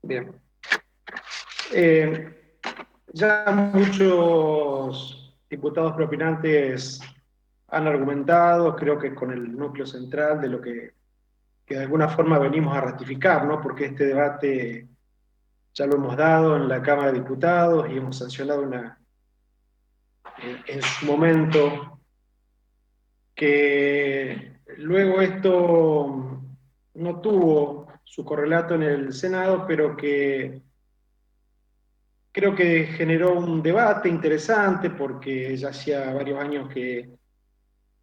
Bien. Eh, ya muchos diputados propinantes han argumentado, creo que con el núcleo central de lo que de alguna forma venimos a ratificar, ¿no? Porque este debate ya lo hemos dado en la Cámara de Diputados y hemos sancionado en su momento que luego esto no tuvo su correlato en el Senado, pero que creo que generó un debate interesante porque ya hacía varios años que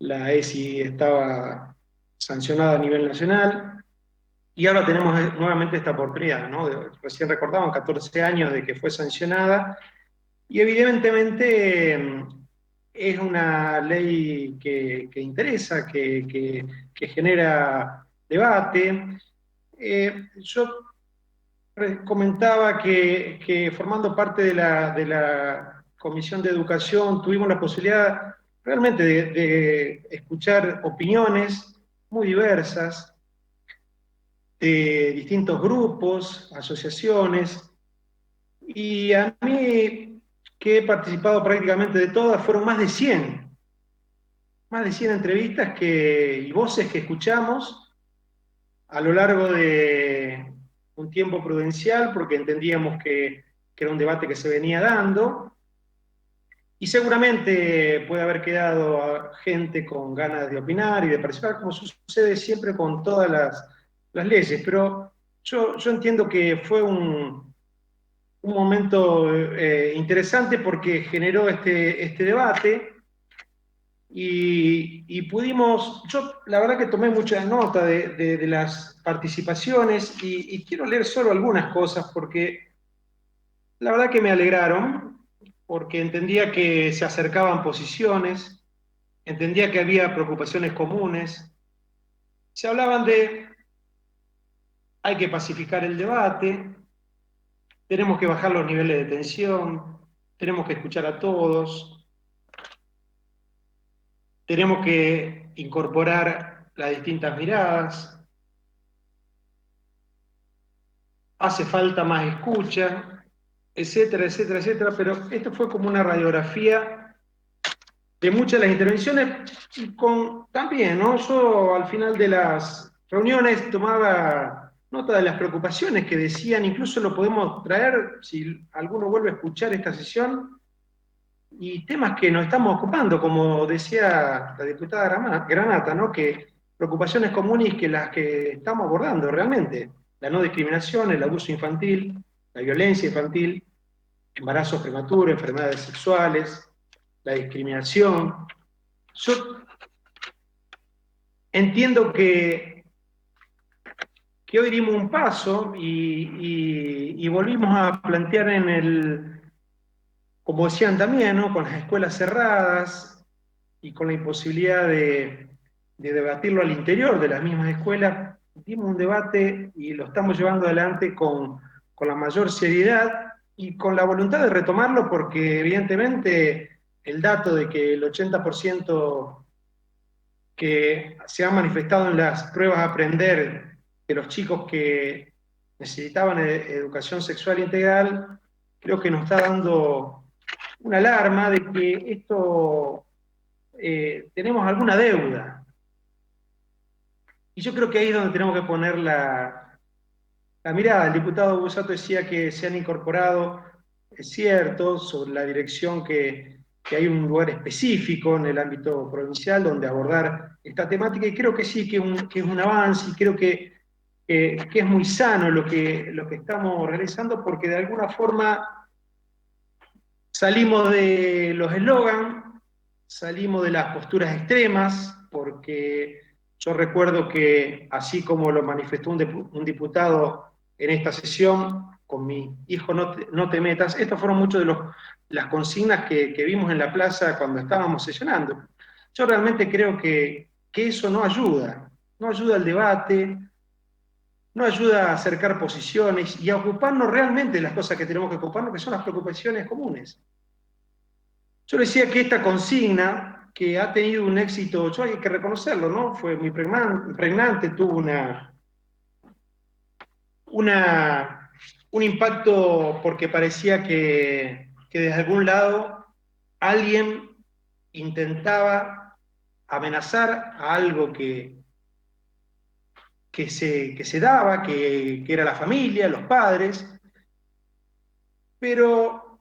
la ESI estaba sancionada a nivel nacional y ahora tenemos nuevamente esta oportunidad, ¿no? Recién recordaban 14 años de que fue sancionada y evidentemente es una ley que interesa, que genera debate. Yo comentaba que formando parte de la Comisión de Educación tuvimos la posibilidad realmente de escuchar opiniones muy diversas de distintos grupos, asociaciones, y a mí, que he participado prácticamente de todas, fueron más de 100 entrevistas y voces que escuchamos a lo largo de un tiempo prudencial, porque entendíamos que era un debate que se venía dando, y seguramente puede haber quedado gente con ganas de opinar y de participar, como sucede siempre con todas las leyes, pero yo entiendo que fue un momento interesante porque generó este debate y pudimos, yo la verdad que tomé mucha nota de las participaciones y quiero leer solo algunas cosas porque la verdad que me alegraron, porque entendía que se acercaban posiciones, entendía que había preocupaciones comunes, se hablaban de hay que pacificar el debate, tenemos que bajar los niveles de tensión, tenemos que escuchar a todos, tenemos que incorporar las distintas miradas, hace falta más escucha, etcétera, etcétera, etcétera, pero esto fue como una radiografía de muchas de las intervenciones y con también, ¿no? Yo al final de las reuniones tomaba nota de las preocupaciones que decían, incluso lo podemos traer, si alguno vuelve a escuchar esta sesión, y temas que nos estamos ocupando, como decía la diputada Granata, ¿no? Que preocupaciones comunes que las que estamos abordando realmente, la no discriminación, el abuso infantil, la violencia infantil, embarazos prematuros, enfermedades sexuales, la discriminación. Yo entiendo que hoy dimos un paso y volvimos a plantear como decían también, ¿no? Con las escuelas cerradas y con la imposibilidad de debatirlo al interior de las mismas escuelas, dimos un debate y lo estamos llevando adelante con la mayor seriedad y con la voluntad de retomarlo porque evidentemente el dato de que el 80% que se ha manifestado en las pruebas a aprender de los chicos que necesitaban educación sexual integral, creo que nos está dando una alarma de que esto tenemos alguna deuda. Y yo creo que ahí es donde tenemos que poner la mirada. El diputado Busato decía que se han incorporado, es cierto, sobre la dirección que hay un lugar específico en el ámbito provincial donde abordar esta temática, y creo que sí, que es un avance, y creo que es muy sano lo que estamos realizando, porque de alguna forma salimos de los eslogans, salimos de las posturas extremas, porque yo recuerdo que, así como lo manifestó un diputado en esta sesión, con mi hijo no te metas, estas fueron muchas de las consignas que vimos en la plaza cuando estábamos sesionando. Yo realmente creo que eso no ayuda al debate, no ayuda a acercar posiciones y a ocuparnos realmente de las cosas que tenemos que ocuparnos, que son las preocupaciones comunes. Yo decía que esta consigna, que ha tenido un éxito, yo hay que reconocerlo, ¿no? Fue muy pregnante, tuvo una un impacto porque parecía que desde algún lado alguien intentaba amenazar a algo que se daba, que era la familia, los padres, pero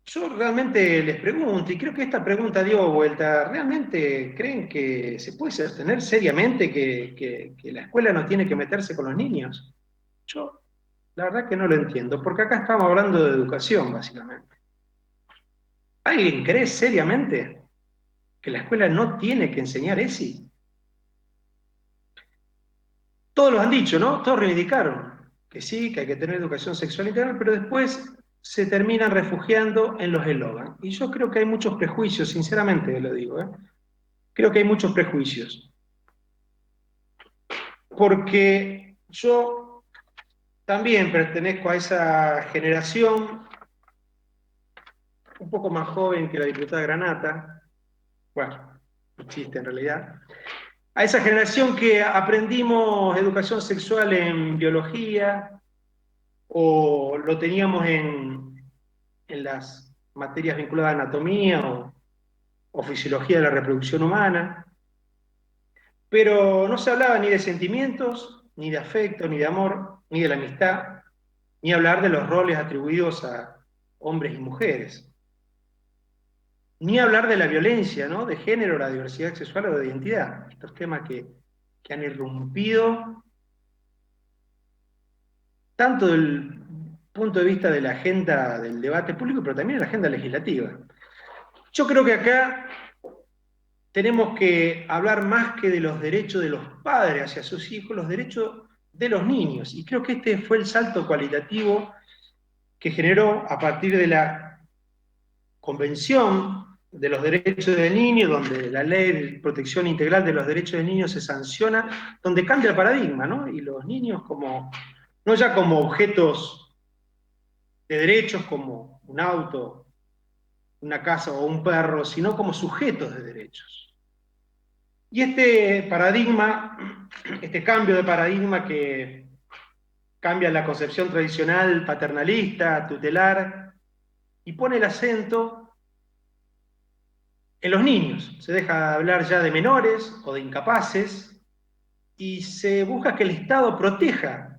yo realmente les pregunto, y creo que esta pregunta dio vuelta, ¿realmente creen que se puede sostener seriamente que la escuela no tiene que meterse con los niños? Yo la verdad que no lo entiendo, porque acá estamos hablando de educación, básicamente. ¿Alguien cree seriamente que la escuela no tiene que enseñar ESI? Todos lo han dicho, ¿no? Todos reivindicaron que sí, que hay que tener educación sexual integral, pero después se terminan refugiando en los eslogans. Y yo creo que hay muchos prejuicios, sinceramente lo digo, ¿eh? Creo que hay muchos prejuicios. Porque yo también pertenezco a esa generación un poco más joven que la diputada Granata, bueno, un chiste en realidad, a esa generación que aprendimos educación sexual en biología o lo teníamos en las materias vinculadas a anatomía o fisiología de la reproducción humana, pero no se hablaba ni de sentimientos, ni de afecto, ni de amor, ni de la amistad, ni hablar de los roles atribuidos a hombres y mujeres, ni hablar de la violencia, ¿no? De género, la diversidad sexual o de identidad, estos temas que han irrumpido tanto del punto de vista de la agenda del debate público, pero también de la agenda legislativa. Yo creo que acá tenemos que hablar más que de los derechos de los padres hacia sus hijos, los derechos de los niños. Y creo que este fue el salto cualitativo que generó a partir de la Convención de los Derechos del Niño, donde la Ley de Protección Integral de los Derechos del Niño se sanciona, donde cambia el paradigma, ¿no? Y los niños como, no ya como objetos de derechos, como un auto, una casa o un perro, sino como sujetos de derechos. Y este paradigma, este cambio de paradigma que cambia la concepción tradicional paternalista, tutelar, y pone el acento en los niños. Se deja de hablar ya de menores o de incapaces y se busca que el Estado proteja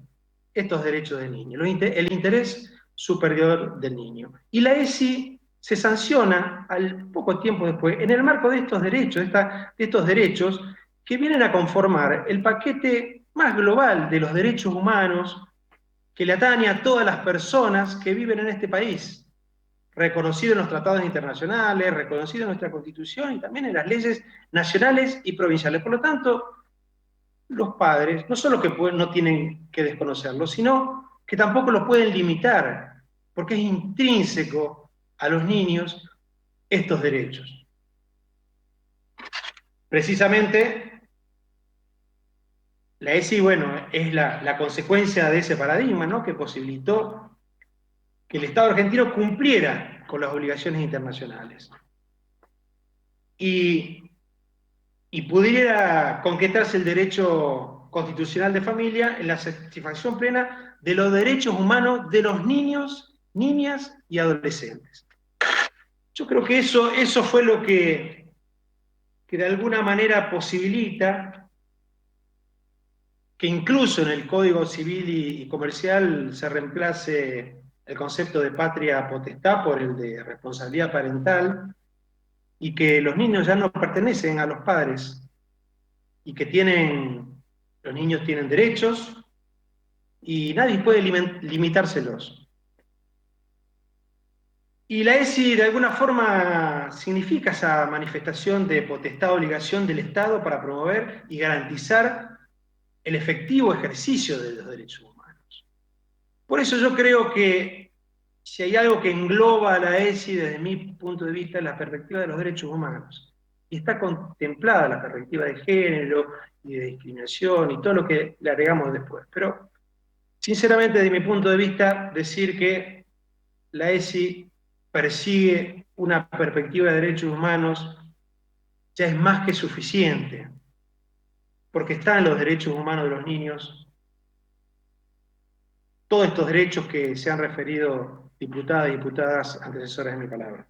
estos derechos del niño, el interés superior del niño. Y la ESI se sanciona al poco tiempo después en el marco de estos derechos, de estos derechos que vienen a conformar el paquete más global de los derechos humanos que le atañe a todas las personas que viven en este país, reconocido en los tratados internacionales, reconocido en nuestra Constitución y también en las leyes nacionales y provinciales. Por lo tanto, los padres no solo que no tienen que desconocerlo, sino que tampoco lo pueden limitar, porque es intrínseco a los niños estos derechos. Precisamente, la ESI, bueno, es la consecuencia de ese paradigma, ¿no? Que posibilitó que el Estado argentino cumpliera con las obligaciones internacionales y, y pudiera concretarse el derecho constitucional de familia en la satisfacción plena de los derechos humanos de los niños, niñas y adolescentes. Yo creo que eso fue lo que de alguna manera posibilita que incluso en el Código Civil y Comercial se reemplace el concepto de patria potestad por el de responsabilidad parental y que los niños ya no pertenecen a los padres y que los niños tienen derechos y nadie puede limitárselos. Y la ESI de alguna forma significa esa manifestación de potestad obligación del Estado para promover y garantizar el efectivo ejercicio de los derechos humanos. Por eso yo creo que si hay algo que engloba a la ESI desde mi punto de vista es la perspectiva de los derechos humanos. Y está contemplada la perspectiva de género y de discriminación y todo lo que le agregamos después. Pero, sinceramente, desde mi punto de vista, decir que la ESI persigue una perspectiva de derechos humanos ya es más que suficiente, porque están los derechos humanos de los niños todos estos derechos que se han referido diputadas y diputadas antecesoras de mi palabra.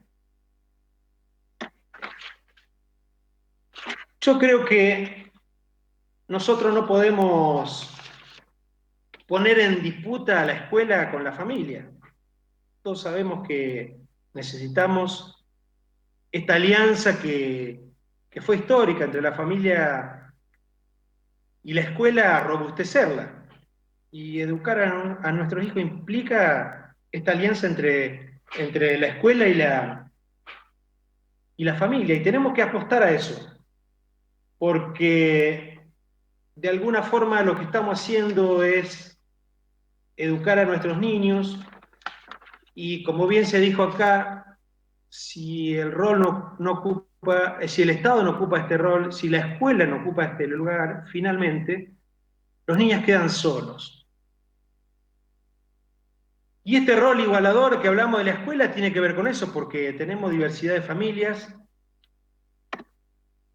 Yo creo que nosotros no podemos poner en disputa a la escuela con la familia. Todos sabemos que necesitamos esta alianza que fue histórica entre la familia y la escuela, robustecerla. Y educar a nuestros hijos implica esta alianza entre la escuela y la familia. Y tenemos que apostar a eso, porque de alguna forma lo que estamos haciendo es educar a nuestros niños y, como bien se dijo acá, si el rol no ocupa, si el Estado no ocupa este rol, si la escuela no ocupa este lugar, finalmente los niños quedan solos. Y este rol igualador que hablamos de la escuela tiene que ver con eso, porque tenemos diversidad de familias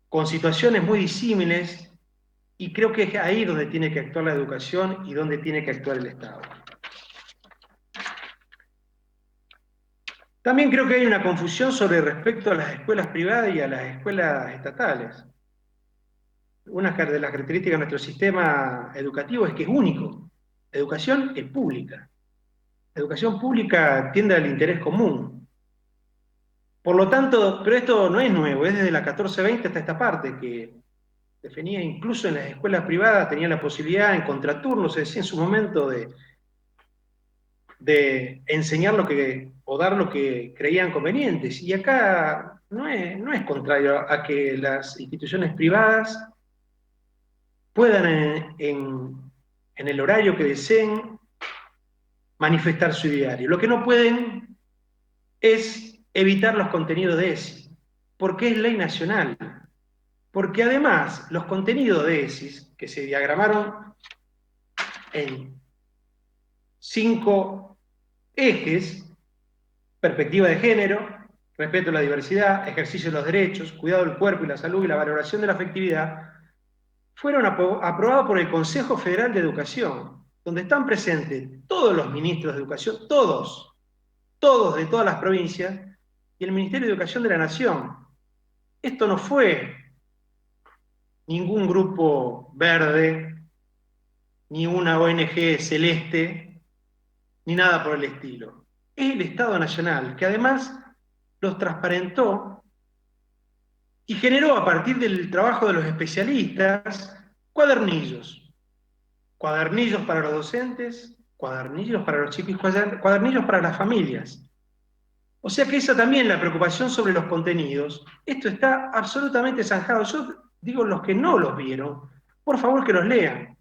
con situaciones muy disímiles, y creo que es ahí donde tiene que actuar la educación y donde tiene que actuar el Estado. También creo que hay una confusión sobre respecto a las escuelas privadas y a las escuelas estatales. Una de las características de nuestro sistema educativo es que es único. La educación es pública. La educación pública tiende al interés común. Por lo tanto, pero esto no es nuevo, es desde la 1420 hasta esta parte, que definía incluso en las escuelas privadas, tenía la posibilidad en contraturno, se decía en su momento, de enseñar o dar lo que creían convenientes. Y acá no es contrario a que las instituciones privadas puedan en el horario que deseen manifestar su ideario. Lo que no pueden es evitar los contenidos de ESI, porque es ley nacional. Porque además los contenidos de ESI, que se diagramaron en 5 ejes: perspectiva de género, respeto a la diversidad, ejercicio de los derechos, cuidado del cuerpo y la salud y la valoración de la afectividad, fueron aprobados por el Consejo Federal de Educación, donde están presentes todos los ministros de educación, todos de todas las provincias, y el Ministerio de Educación de la Nación. Esto no fue ningún grupo verde, ni una ONG celeste, ni nada por el estilo. Es el Estado Nacional, que además los transparentó y generó, a partir del trabajo de los especialistas, cuadernillos. Cuadernillos para los docentes, cuadernillos para los chicos y cuadernillos para las familias. O sea que esa también, la preocupación sobre los contenidos, esto está absolutamente zanjado. Yo digo, los que no los vieron, por favor que los lean.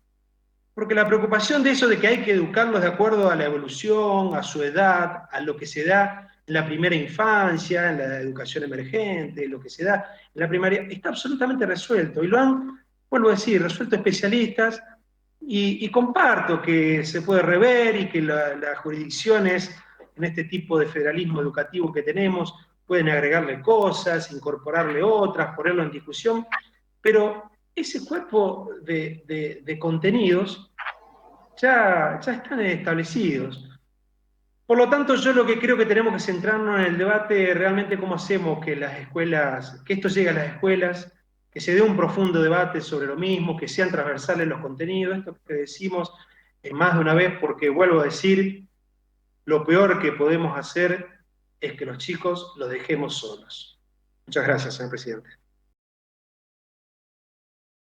Porque la preocupación de eso de que hay que educarlos de acuerdo a la evolución, a su edad, a lo que se da en la primera infancia, en la educación emergente, lo que se da en la primaria, está absolutamente resuelto. Y lo han, vuelvo a decir, resuelto especialistas, y comparto que se puede rever y que las jurisdicciones en este tipo de federalismo educativo que tenemos pueden agregarle cosas, incorporarle otras, ponerlo en discusión, pero ese cuerpo de contenidos ya están establecidos. Por lo tanto, yo lo que creo que tenemos que centrarnos en el debate realmente cómo hacemos que las escuelas, que esto llegue a las escuelas, que se dé un profundo debate sobre lo mismo, que sean transversales los contenidos, esto que decimos más de una vez, porque vuelvo a decir, lo peor que podemos hacer es que los chicos los dejemos solos. Muchas gracias, señor presidente.